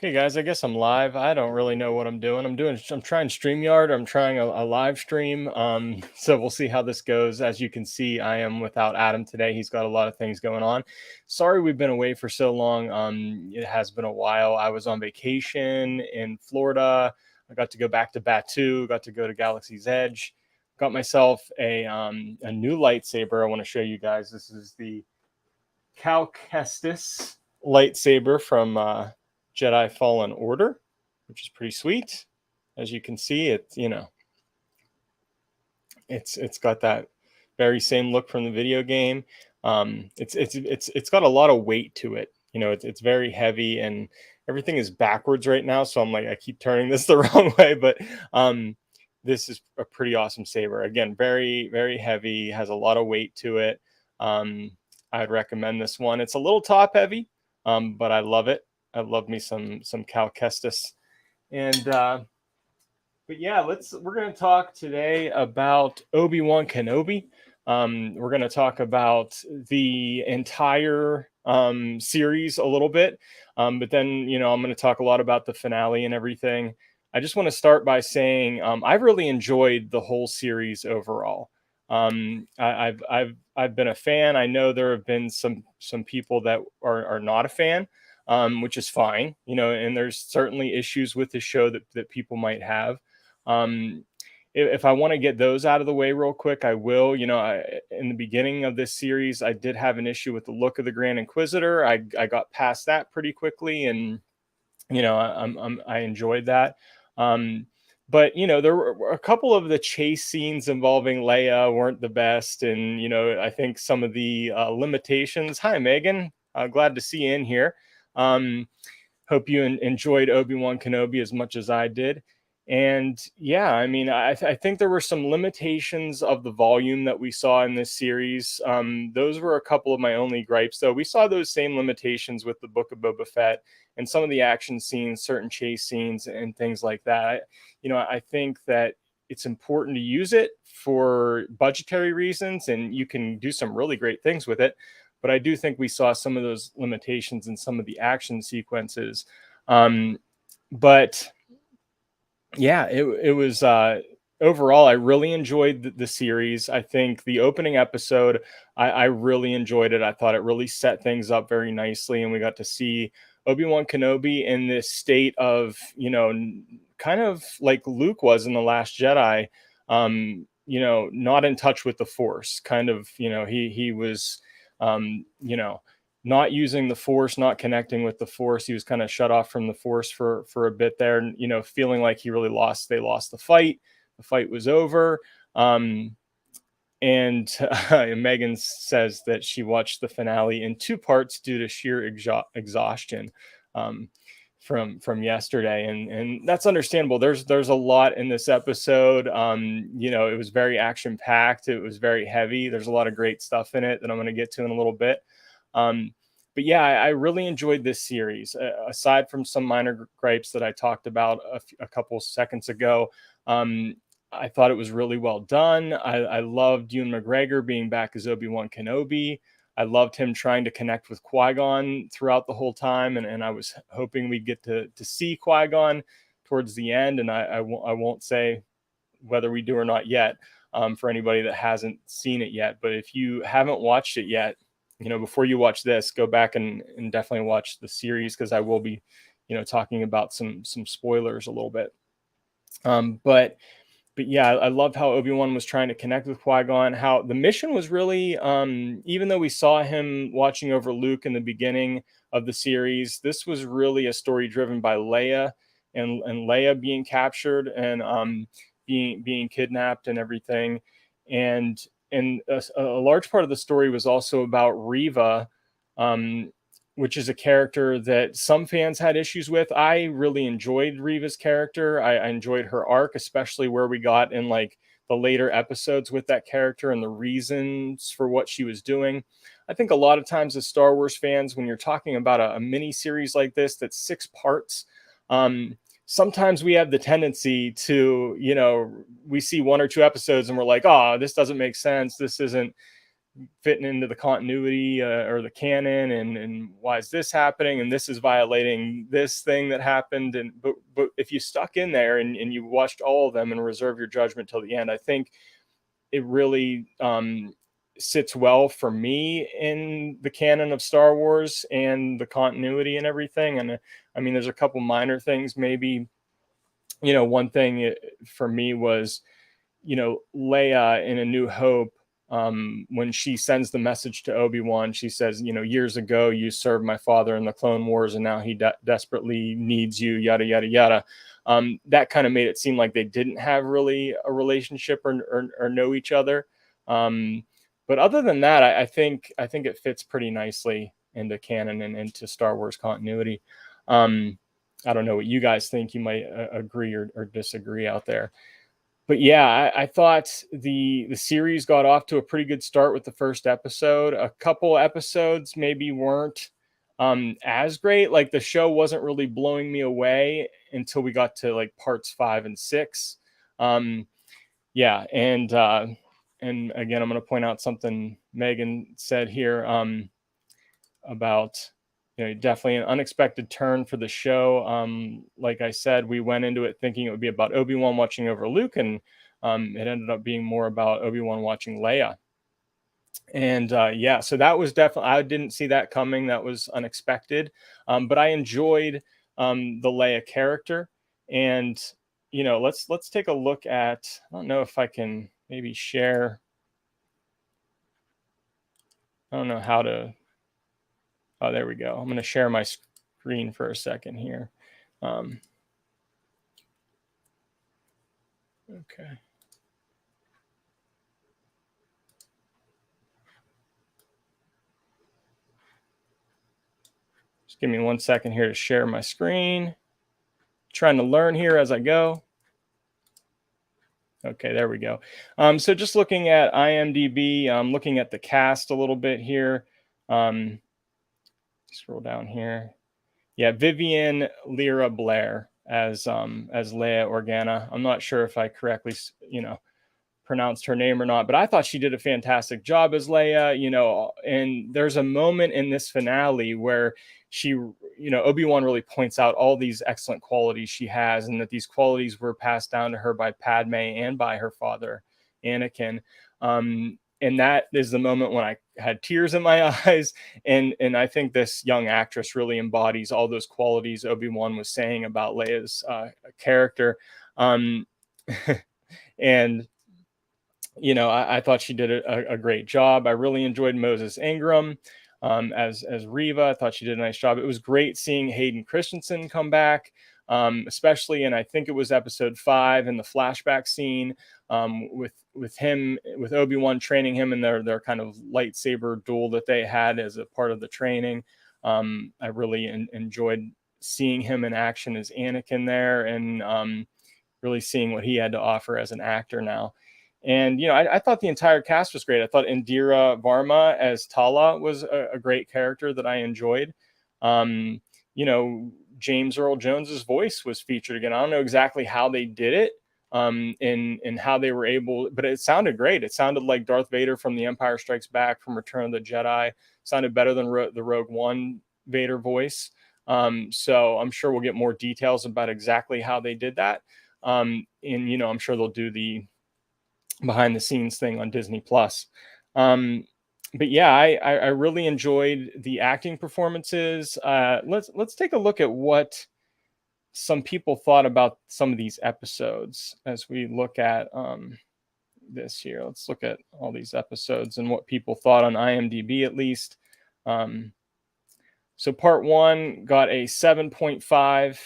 Okay, guys, I guess I'm live. I don't really know what I'm doing. I'm trying StreamYard. I'm trying a live stream. So we'll see how this goes. As you can see, I am without Adam today. He's got a lot of things going on. Sorry we've been away for so long. It has been a while. I was on vacation in Florida. I got to go back to Batu, got to go to Galaxy's Edge, got myself a new lightsaber. I want to show you guys. This is the Cal Kestis lightsaber from Jedi Fallen Order, which is pretty sweet. As you can see, it's got that very same look from the video game. It's got a lot of weight to it. It's very heavy and everything is backwards right now. So I'm like, I keep turning this the wrong way, but this is a pretty awesome saber. Again, very, very heavy, has a lot of weight to it. I'd recommend this one. It's a little top heavy, but I love it. I love me some Cal Kestis. And but yeah, we're gonna talk today about Obi-Wan Kenobi. We're gonna talk about the entire series a little bit. But then I'm gonna talk a lot about the finale and everything. I just want to start by saying I've really enjoyed the whole series overall. I've been a fan. I know there have been some people that are not a fan, which is fine, and there's certainly issues with the show that people might have. Um, if I want to get those out of the way real quick, I will. In the beginning of this series, I did have an issue with the look of the Grand Inquisitor. I got past that pretty quickly, and I enjoyed that. Um, but there were a couple of the chase scenes involving Leia weren't the best, and I think some of the limitations. Hi, Megan. Glad to see you in here. Hope you enjoyed Obi-Wan Kenobi as much as I did. And yeah, I mean, I think there were some limitations of the volume that we saw in this series. Those were a couple of my only gripes, though. We saw those same limitations with the Book of Boba Fett and some of the action scenes, certain chase scenes, and things like that. I think that it's important to use it for budgetary reasons, and you can do some really great things with it. But I do think we saw some of those limitations in some of the action sequences. But yeah, it was overall, I really enjoyed the series. I think the opening episode, I really enjoyed it. I thought it really set things up very nicely, and we got to see Obi-Wan Kenobi in this state of, kind of like Luke was in The Last Jedi, not in touch with the Force. Kind of, he was, not using the Force, not connecting with the Force. He was kind of shut off from the Force for a bit there, and feeling like he really lost. They lost the fight. The fight was over. And Megan says that she watched the finale in two parts due to sheer exhaustion from yesterday, and that's understandable. There's a lot in this episode. It was very action packed. It was very heavy. There's a lot of great stuff in it that I'm going to get to in a little bit. But yeah, I really enjoyed this series. Aside from some minor gripes that I talked about a couple seconds ago, I thought it was really well done. I loved Ewan McGregor being back as Obi-Wan Kenobi. I loved him trying to connect with Qui-Gon throughout the whole time, and I was hoping we'd get to see Qui-Gon towards the end. And I won't say whether we do or not yet, for anybody that hasn't seen it yet. But if you haven't watched it yet, before you watch this, go back and definitely watch the series, because I will be, talking about some spoilers a little bit. But yeah, I love how Obi-Wan was trying to connect with Qui-Gon, how the mission was really, even though we saw him watching over Luke in the beginning of the series, this was really a story driven by Leia and Leia being captured and being kidnapped and everything. And a large part of the story was also about Reva, which is a character that some fans had issues with. I really enjoyed Reva's character. I enjoyed her arc, especially where we got in like the later episodes with that character and the reasons for what she was doing. I think a lot of times as Star Wars fans, when you're talking about a mini series like this that's 6 parts, sometimes we have the tendency to, we see 1 or 2 episodes and we're like, oh, this doesn't make sense. This isn't, fitting into the continuity or the canon, and why is this happening, and this is violating this thing that happened. And but if you stuck in there and you watched all of them and reserve your judgment till the end, I think it really sits well for me in the canon of Star Wars and the continuity and everything. And I mean, there's a couple minor things maybe. One thing for me was, Leia in A New Hope, when she sends the message to Obi-Wan, she says, years ago you served my father in the Clone Wars, and now he desperately needs you, yada yada yada. That kind of made it seem like they didn't have really a relationship or know each other. But other than that, I think it fits pretty nicely into canon and into Star Wars continuity. I don't know what you guys think. You might agree or disagree out there. But yeah, I thought the series got off to a pretty good start with the first episode. A couple episodes maybe weren't as great. Like the show wasn't really blowing me away until we got to like parts 5 and 6. Yeah, and again, I'm going to point out something Megan said here about, definitely an unexpected turn for the show. Like I said, we went into it thinking it would be about Obi-Wan watching over Luke, and it ended up being more about Obi-Wan watching Leia. And yeah, so that was definitely, I didn't see that coming. That was unexpected. But I enjoyed the Leia character. And let's take a look at, I don't know if I can maybe share. I don't know how to. Oh, there we go. I'm going to share my screen for a second here. Okay. Just give me 1 second here to share my screen. Trying to learn here as I go. Okay, there we go. So just looking at IMDb, looking at the cast a little bit here. Scroll down here. Yeah, Vivian Lyra Blair as Leia Organa. I'm not sure if I correctly, pronounced her name or not, but I thought she did a fantastic job as Leia, and there's a moment in this finale where she, Obi-Wan really points out all these excellent qualities she has, and that these qualities were passed down to her by Padme and by her father, Anakin. And that is the moment when I had tears in my eyes. And I think this young actress really embodies all those qualities Obi-Wan was saying about Leia's character. And I thought she did a great job. I really enjoyed Moses Ingram as Reva. I thought she did a nice job. It was great seeing Hayden Christensen come back, especially in, I think it was episode 5 in the flashback scene with him, with Obi-Wan training him in their kind of lightsaber duel that they had as a part of the training. I really enjoyed seeing him in action as Anakin there, and really seeing what he had to offer as an actor now. And, I thought the entire cast was great. I thought Indira Varma as Tala was a great character that I enjoyed. James Earl Jones's voice was featured again. I don't know exactly how they did it, and how they were able, but it sounded great. It sounded like Darth Vader from The Empire Strikes Back, from Return of the Jedi. It sounded better than the Rogue One Vader voice. So I'm sure we'll get more details about exactly how they did that. And, I'm sure they'll do the behind the scenes thing on Disney Plus. But yeah, I really enjoyed the acting performances. Let's take a look at what some people thought about some of these episodes as we look at this here. Let's look at all these episodes and what people thought on IMDb, at least. So part 1 got a 7.5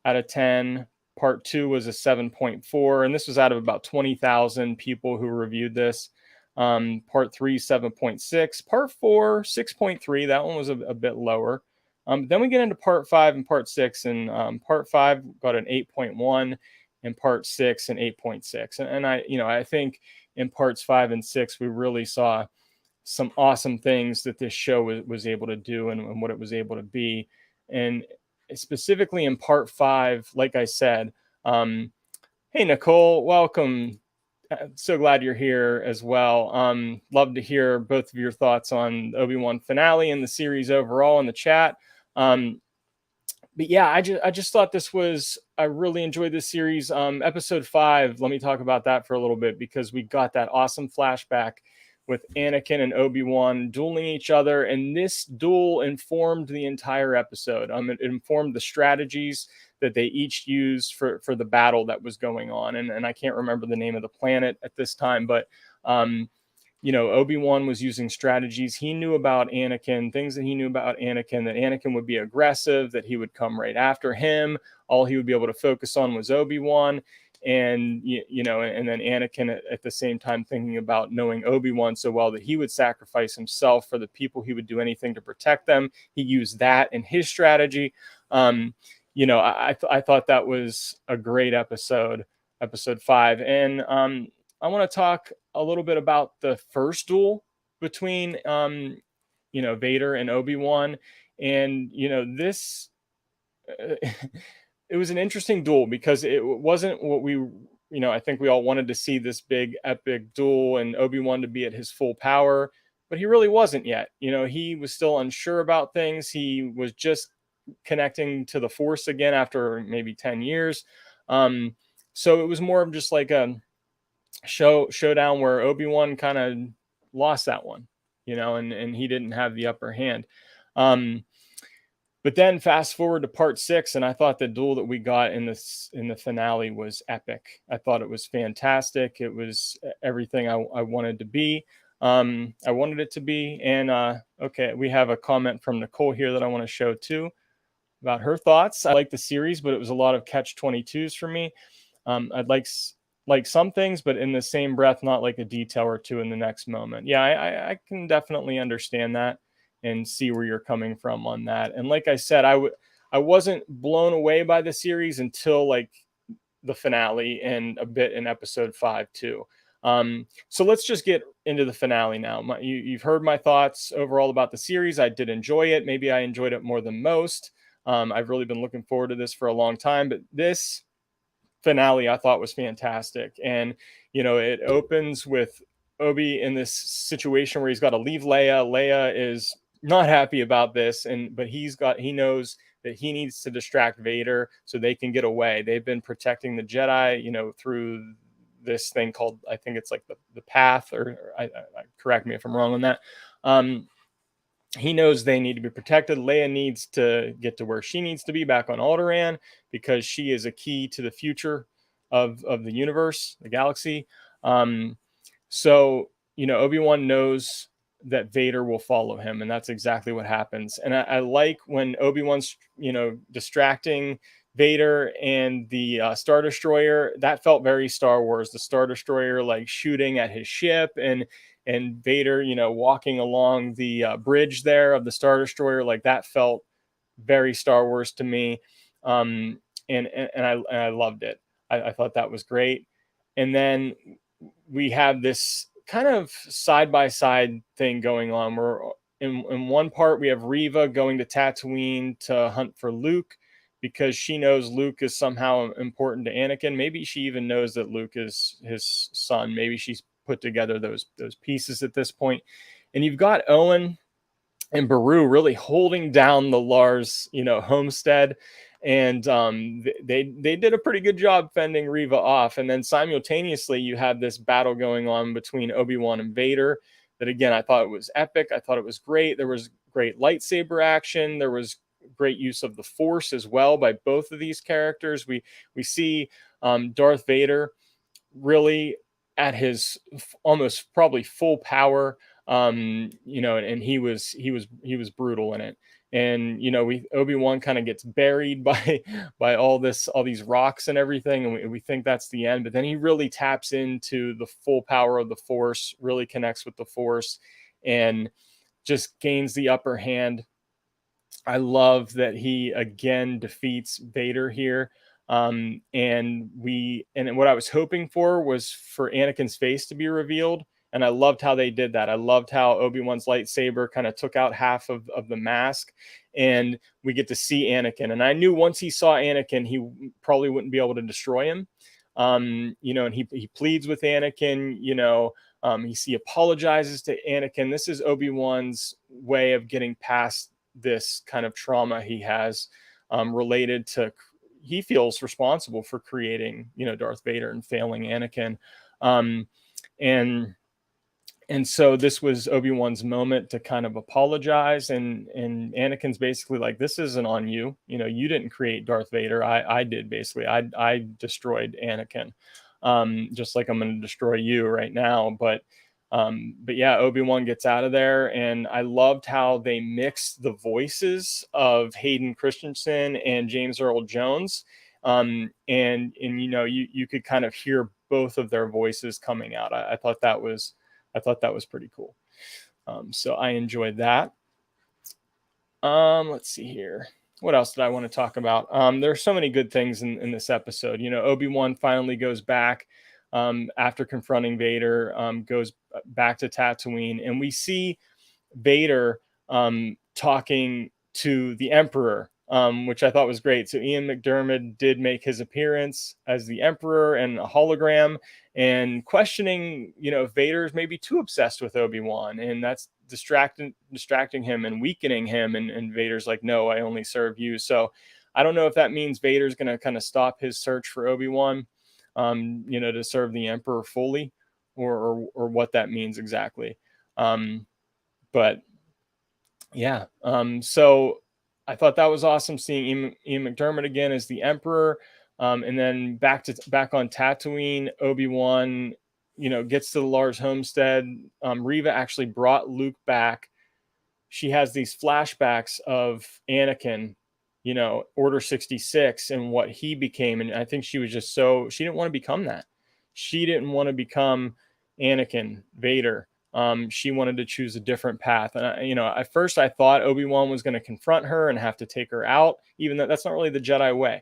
out of 10. Part 2 was a 7.4, and this was out of about 20,000 people who reviewed this. Part 3, 7.6. Part 4, 6.3. That one was a bit lower. Then we get into part 5 and part 6, and part 5 got an 8.1, and part 6 an 8.6. And I think in parts 5 and 6 we really saw some awesome things that this show was able to do, and what it was able to be. And specifically in part 5, like I said, hey Nicole, welcome. So glad you're here as well. Love to hear both of your thoughts on the Obi-Wan finale and the series overall in the chat. Um, but yeah, I just thought this was, I really enjoyed this series. Episode 5, let me talk about that for a little bit, because we got that awesome flashback with Anakin and Obi-Wan dueling each other, and this duel informed the entire episode. It informed the strategies that they each used for the battle that was going on, and I can't remember the name of the planet at this time, but um, Obi-Wan was using strategies. He knew about Anakin, things that he knew about Anakin, that Anakin would be aggressive, that he would come right after him. All he would be able to focus on was Obi-Wan. And, and then Anakin at the same time thinking about knowing Obi-Wan so well that he would sacrifice himself for the people. He would do anything to protect them. He used that in his strategy. I thought that was a great episode 5. And I want to talk a little bit about the first duel between, Vader and Obi-Wan. And, this, it was an interesting duel because it wasn't what I think we all wanted to see, this big epic duel and Obi-Wan to be at his full power, but he really wasn't yet. He was still unsure about things. He was just connecting to the Force again after maybe 10 years. So it was more of just like a showdown where Obi-Wan kind of lost that one, and he didn't have the upper hand. But then fast forward to part 6, and I thought the duel that we got in the finale was epic. I thought it was fantastic. It was everything I wanted to be. I wanted it to be. And okay, we have a comment from Nicole here that I want to show too about her thoughts. I like the series, but it was a lot of catch-22s for me. I'd like some things, but in the same breath, not like a detail or two in the next moment. Yeah, I can definitely understand that and see where you're coming from on that. And like I said, I wasn't blown away by the series until like the finale and a bit in episode 5 too. So let's just get into the finale now. You've heard my thoughts overall about the series. I did enjoy it. Maybe I enjoyed it more than most. I've really been looking forward to this for a long time, but this finale I thought was fantastic. And it opens with Obi in this situation where he's got to leave Leia. Leia is not happy about this, but he knows that he needs to distract Vader so they can get away. They've been protecting the Jedi, through this thing called, I think it's like the path, or I correct me if I'm wrong on that. He knows they need to be protected. Leia needs to get to where she needs to be, back on Alderaan, because she is a key to the future of the universe, the galaxy. So, Obi-Wan knows that Vader will follow him, and that's exactly what happens. And I like when Obi-Wan's, distracting Vader and the Star Destroyer. That felt very Star Wars. The Star Destroyer like shooting at his ship, and Vader, walking along the bridge there of the Star Destroyer, like that felt very Star Wars to me. And I loved it. I thought that was great. And then we have this kind of side by side thing going on where in one part we have Reva going to Tatooine to hunt for Luke, because she knows Luke is somehow important to Anakin. Maybe she even knows that Luke is his son. Maybe she's put together those pieces at this point. And you've got Owen and Beru really holding down the Lars, homestead. And they did a pretty good job fending Reva off. And then simultaneously, you have this battle going on between Obi-Wan and Vader that, again, I thought it was epic. I thought it was great. There was great lightsaber action. There was great use of the Force as well by both of these characters. We see Darth Vader really at his almost probably full power, and he was brutal in it. And Obi-Wan kind of gets buried by all these rocks and everything, and we think that's the end. But then he really taps into the full power of the Force, really connects with the Force, and just gains the upper hand. I love that he again defeats Vader here. And what I was hoping for was for Anakin's face to be revealed. And I loved how they did that. I loved how Obi-Wan's lightsaber kind of took out half of the mask, and we get to see Anakin. And I knew once he saw Anakin, he probably wouldn't be able to destroy him. And he pleads with Anakin, he apologizes to Anakin. This is Obi-Wan's way of getting past this kind of trauma he has, related to, he feels responsible for creating, Darth Vader and failing Anakin. Um, and and so this was Obi-Wan's moment to kind of apologize, and Anakin's basically like, this isn't on you. You didn't create Darth Vader. I did. Basically, I destroyed Anakin, just like I'm going to destroy you right now. But yeah, Obi-Wan gets out of there, and I loved how they mixed the voices of Hayden Christensen and James Earl Jones. And you could kind of hear both of their voices coming out. I thought that was pretty cool. So I enjoyed that. Let's see here. What else did I want to talk about? There are so many good things in this episode. Obi-Wan finally goes back, after confronting Vader, goes back to Tatooine, and we see Vader talking to the Emperor, which I thought was great. So Ian McDiarmid did make his appearance as the Emperor and a hologram, and questioning, if Vader's maybe too obsessed with Obi-Wan, and that's distracting him and weakening him. And Vader's like, no, I only serve you. So I don't know if that means Vader's going to kind of stop his search for Obi-Wan, to serve the Emperor fully, or what that means exactly. But yeah, so I thought that was awesome, seeing Ian McDiarmid again as the Emperor. And then back on Tatooine, Obi-Wan, gets to the Lars homestead. Reva actually brought Luke back. She has these flashbacks of Anakin, Order 66, and what he became. And I think she was just she didn't want to become that. She didn't want to become Anakin, Vader. She wanted to choose a different path. And, at first I thought Obi-Wan was going to confront her and have to take her out, even though that's not really the Jedi way.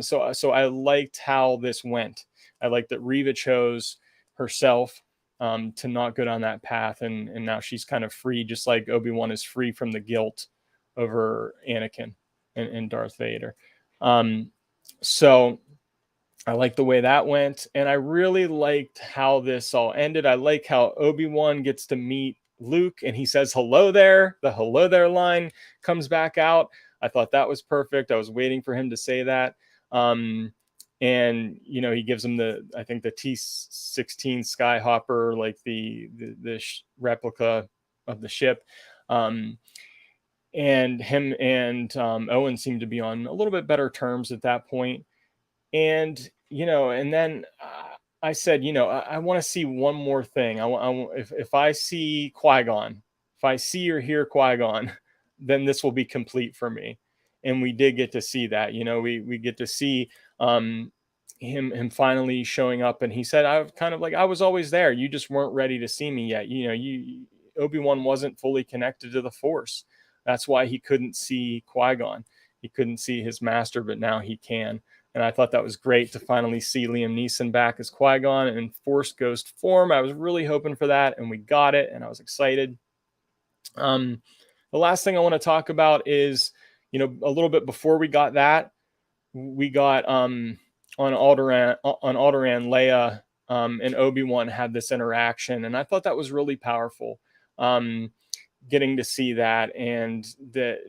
So I liked how this went. I liked that Reva chose herself, to not go down that path. And now she's kind of free, just like Obi-Wan is free from the guilt over Anakin and Darth Vader. So I like the way that went, and I really liked how this all ended. I like how Obi-Wan gets to meet Luke, and he says, hello there. The hello there line comes back out. I thought that was perfect. I was waiting for him to say that. And, he gives him I think the T-16 Skyhopper, like the replica of the ship. And him and Owen seemed to be on a little bit better terms at that point. And, and then I said, I want to see one more thing. If I see Qui-Gon, if I see or hear Qui-Gon, then this will be complete for me. And we did get to see that. We get to see him finally showing up, and he said, I was always there. You just weren't ready to see me yet. Obi-Wan wasn't fully connected to the Force. That's why he couldn't see Qui-Gon. He couldn't see his master, but now he can. And I thought that was great to finally see Liam Neeson back as Qui-Gon in Force Ghost form. I was really hoping for that, and we got it, and I was excited. The last thing I want to talk about is, a little bit before we got that, we got on Alderaan, Leia and Obi-Wan had this interaction, and I thought that was really powerful. Getting to see that, and the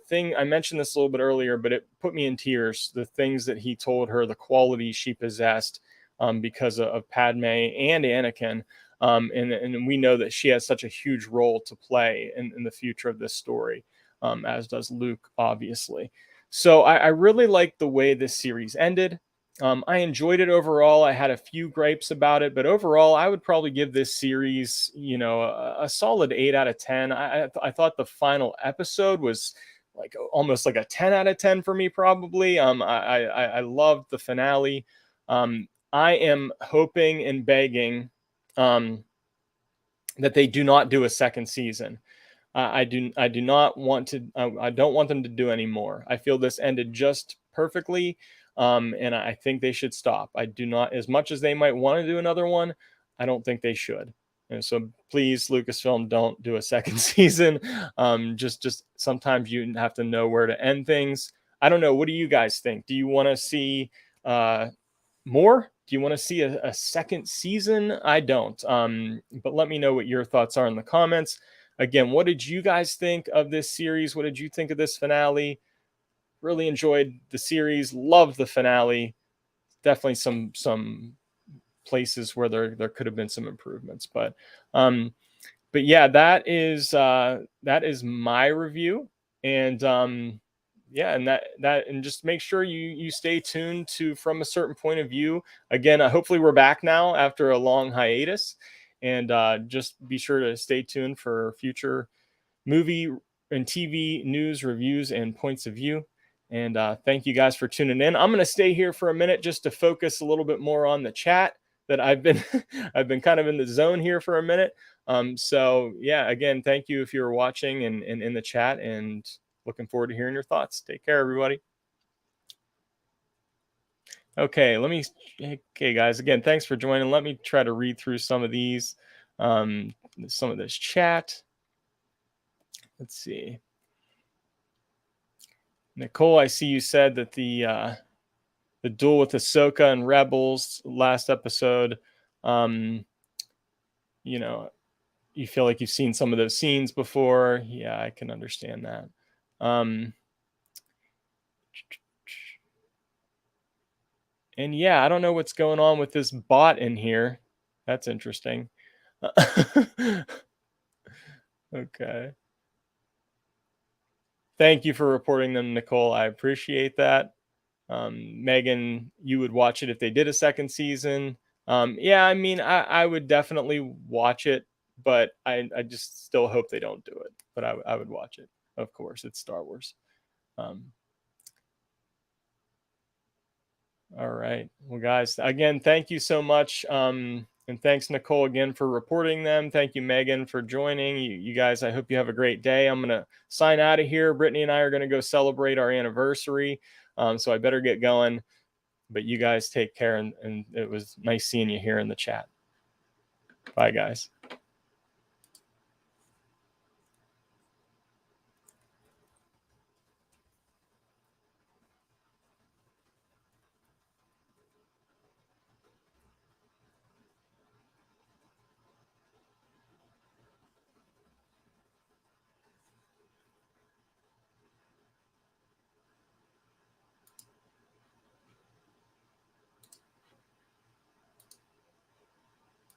thing, I mentioned this a little bit earlier, but it put me in tears. The things that he told her, the qualities she possessed, because of Padme and Anakin. And we know that she has such a huge role to play in the future of this story, as does Luke, obviously. So I really liked the way this series ended. I enjoyed it overall. I had a few gripes about it, but overall, I would probably give this series, a solid 8 out of 10. I thought the final episode was almost like a 10 out of 10 for me, probably. I loved the finale. I am hoping and begging that they do not do a second season. I do not want to. I don't want them to do any more. I feel this ended just perfectly. And I think they should stop. I do not, as much as they might want to do another one, I don't think they should. And so please, Lucasfilm, don't do a second season. Just sometimes you have to know where to end things. I don't know. What do you guys think? Do you want to see more? Do you want to see a second season? I don't. But let me know what your thoughts are in the comments. Again, what did you guys think of this series? What did you think of this finale? Really enjoyed the series. Love the finale. Definitely some places where there could have been some improvements, but yeah, that is my review. And yeah, and and just make sure you stay tuned to From a Certain Point of View. Again, hopefully we're back now after a long hiatus, and just be sure to stay tuned for future movie and TV news, reviews, and points of view. And thank you guys for tuning in. I'm going to stay here for a minute just to focus a little bit more on the chat that I've been I've been kind of in the zone here for a minute. So yeah, again, thank you if you're watching and in the chat, and looking forward to hearing your thoughts. Take care, everybody. Okay, okay, guys, again, thanks for joining. Let me try to read through some of these, some of this chat. Let's see. Nicole, I see you said that the duel with Ahsoka and Rebels last episode, you know, you feel like you've seen some of those scenes before. Yeah, I can understand that. And yeah, I don't know what's going on with this bot in here. That's interesting. Okay. Thank you for reporting them, Nicole. I appreciate that. Megan, you would watch it if they did a second season. Yeah, I mean, I would definitely watch it, but I just still hope they don't do it. But I would watch it. Of course, it's Star Wars. All right. Well, guys, again, thank you so much. And thanks, Nicole, again for reporting them. Thank you, Megan, for joining. You guys, I hope you have a great day. I'm going to sign out of here. Brittany and I are going to go celebrate our anniversary. So I better get going. But you guys take care. And it was nice seeing you here in the chat. Bye, guys.